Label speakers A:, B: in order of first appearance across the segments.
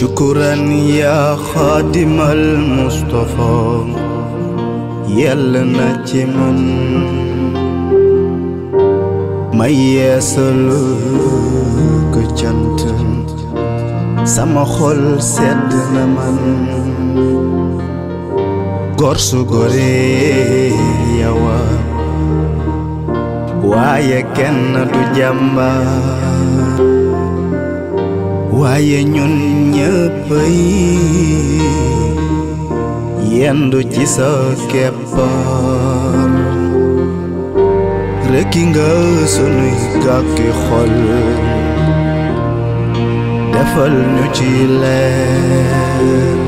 A: شكرا يا خادم المصطفى يلنا من ما يسلك جنت sama xol sedd na man góor su gore yawa waaye kenn du jàmbaar waaye ñun ñëpp yendu ci sa keppaar rekki nga sunuy gàkki xol defal ñu ci leer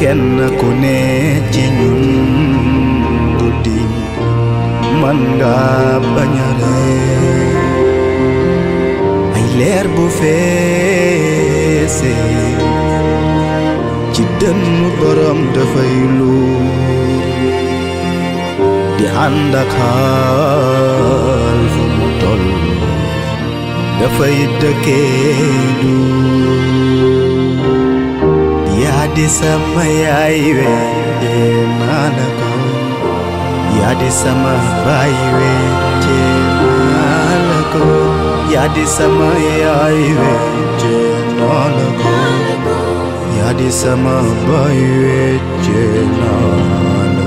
A: kenn ku ne ci ñun guddi man nga bañ a reer ay leer bu feese ci dënnu borom dafay lu di ànd ak xaal fu mu toll dafay dëkkee du yaa di sama yaay wecce naa la ko yaa di sama baay wecce naa la ko yaa di sama yaay wecce naa la ko yaa di sama baay wecce naa la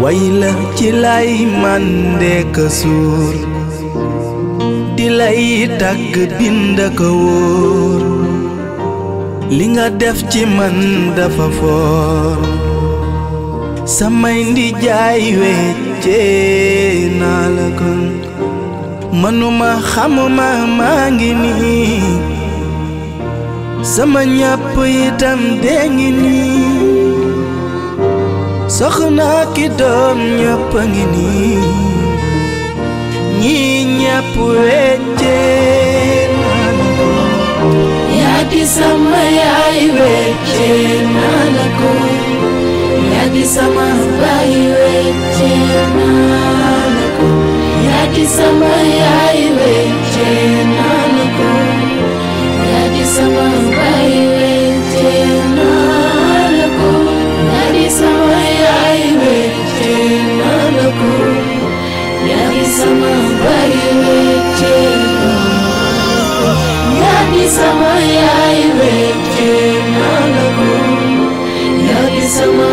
A: way la ci lay mande ka suur di lay tagg bind ko wóor li nga def ci man dafa foor samay ndi jaay wecce naa la ko manuma xamuma maa ngi nii sama ñàpp itam dee ngi nii soxna ki doom ñëpp a ngi nii ñi ñëpp wecce naa la ko yaa di sama yaay wecce naa la ko yaa di sama baay wecce naa la ko yaa di sama yaay wecce naa la ko yaa di sama baay wecce naa la ko yaa di sama yaay wecce naa la ko yaa di sama baay wecce yaa di sama yaay wecce naa la ko yaa di sama